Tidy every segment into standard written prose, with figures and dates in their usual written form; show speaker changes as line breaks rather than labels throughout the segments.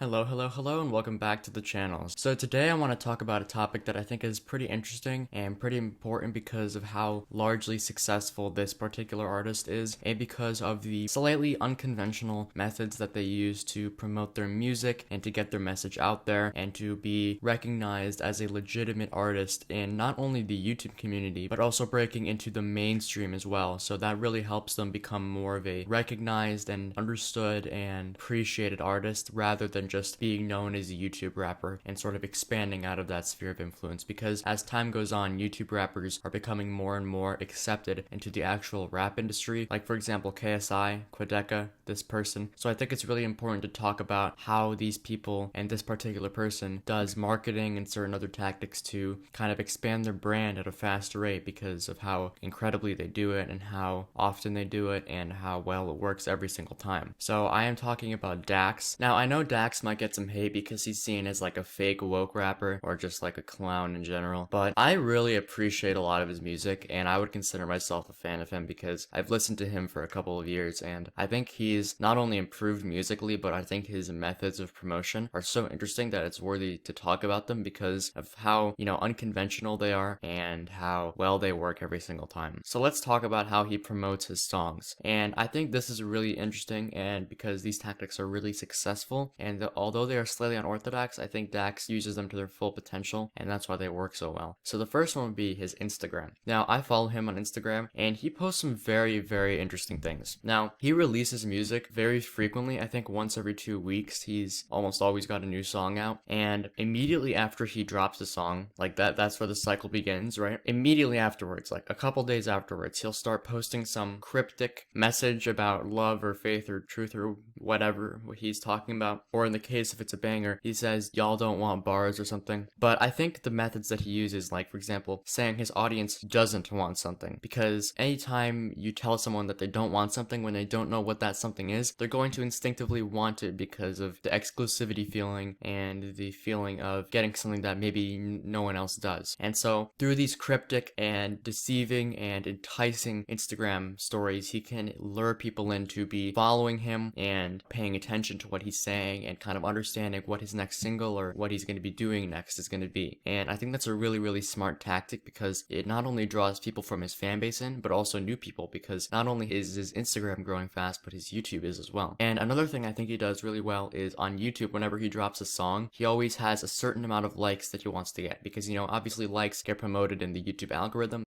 Hello, and welcome back to the channel. So today I want to talk about a topic that I think is pretty interesting and pretty important because of how largely successful this particular artist is, and because of the slightly unconventional methods that they use to promote their music and to get their message out there and to be recognized as a legitimate artist in not only the YouTube community, but also breaking into the mainstream as well. So that really helps them become more of a recognized and understood and appreciated artist rather than just being known as a YouTube rapper and sort of expanding out of that sphere of influence, because as time goes on, YouTube rappers are becoming more and more accepted into the actual rap industry, like for example KSI, Quadeca, this person. So I think it's really important to talk about how these people and this particular person does marketing and certain other tactics to kind of expand their brand at a faster rate because of how incredibly they do it and how often they do it and how well it works every single time. So I am talking about Dax. Now I know Dax might get some hate because he's seen as like a fake woke rapper or just like a clown in general, but I really appreciate a lot of his music and I would consider myself a fan of him because I've listened to him for a couple of years and I think he's not only improved musically, but I think his methods of promotion are so interesting that it's worthy to talk about them because of how, unconventional they are and how well they work every single time. So let's talk about how he promotes his songs. And I think this is really interesting, and because these tactics are really successful, and although they are slightly unorthodox, I think Dax uses them to their full potential, and that's why they work so well. So the first one would be his Instagram. Now, I follow him on Instagram, and he posts some very, very interesting things. Now, he releases music very frequently. I think once every 2 weeks, he's almost always got a new song out, and immediately after he drops the song, like that's where the cycle begins, right? Immediately afterwards, like a couple days afterwards, he'll start posting some cryptic message about love or faith or truth or whatever what he's talking about. Or in the case if it's a banger, he says, y'all don't want bars or something. But I think the methods that he uses, like for example, saying his audience doesn't want something, because anytime you tell someone that they don't want something when they don't know what that something is, they're going to instinctively want it because of the exclusivity feeling and the feeling of getting something that maybe no one else does. And so through these cryptic and deceiving and enticing Instagram stories, he can lure people in to be following him and paying attention to what he's saying and kind of understanding what his next single or what he's going to be doing next is going to be. And I think that's a really, really smart tactic because it not only draws people from his fan base in, but also new people, because not only is his Instagram growing fast, but his YouTube is as well. And another thing I think he does really well is on YouTube, whenever he drops a song, he always has a certain amount of likes that he wants to get, because, obviously likes get promoted in the YouTube algorithm,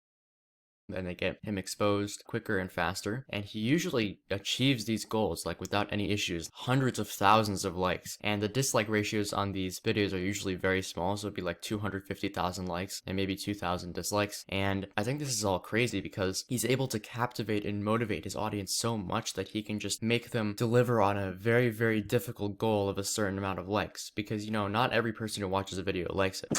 and they get him exposed quicker and faster. And he usually achieves these goals like without any issues, hundreds of thousands of likes. And the dislike ratios on these videos are usually very small, so it'd be like 250,000 likes and maybe 2,000 dislikes. And I think this is all crazy because he's able to captivate and motivate his audience so much that he can just make them deliver on a very, very difficult goal of a certain amount of likes, because not every person who watches a video likes it.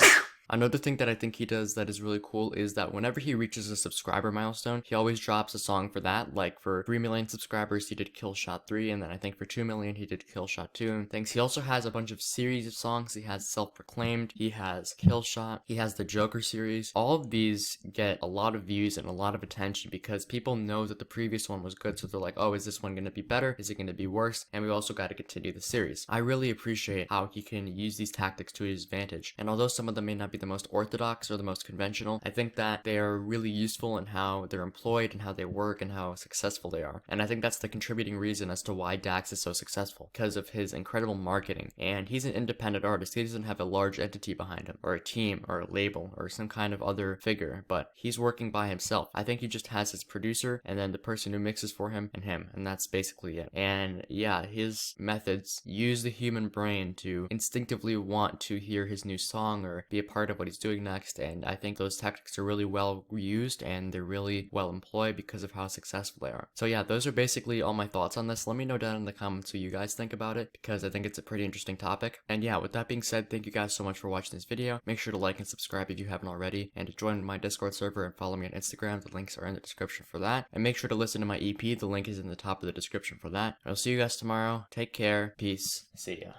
Another thing that I think he does that is really cool is that whenever he reaches a subscriber milestone, he always drops a song for that. Like for 3 million subscribers, he did Kill Shot 3, and then I think for 2 million, he did Kill Shot 2 and things. He also has a bunch of series of songs. He has Self-Proclaimed, he has Kill Shot, he has the Joker series. All of these get a lot of views and a lot of attention because people know that the previous one was good, so they're like, oh, is this one going to be better? Is it going to be worse? And we also got to continue the series. I really appreciate how he can use these tactics to his advantage, and although some of them may not be the most orthodox or the most conventional, I think that they are really useful in how they're employed and how they work and how successful they are. And I think that's the contributing reason as to why Dax is so successful, because of his incredible marketing. And he's an independent artist. He doesn't have a large entity behind him or a team or a label or some kind of other figure, but he's working by himself. I think he just has his producer and then the person who mixes for him, and that's basically it. And yeah, his methods use the human brain to instinctively want to hear his new song or be a part of what he's doing next, and I think those tactics are really well used and they're really well employed because of how successful they are. So yeah, those are basically all my thoughts on this. Let me know down in the comments what you guys think about it, because I think it's a pretty interesting topic. And yeah, with that being said, thank you guys so much for watching this video. Make sure to like and subscribe if you haven't already, and to join my Discord server and follow me on Instagram. The links are in the description for that. And make sure to listen to my EP. The link is in the top of the description for that. I'll see you guys tomorrow. Take care. Peace. See ya.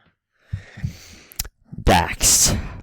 Dax.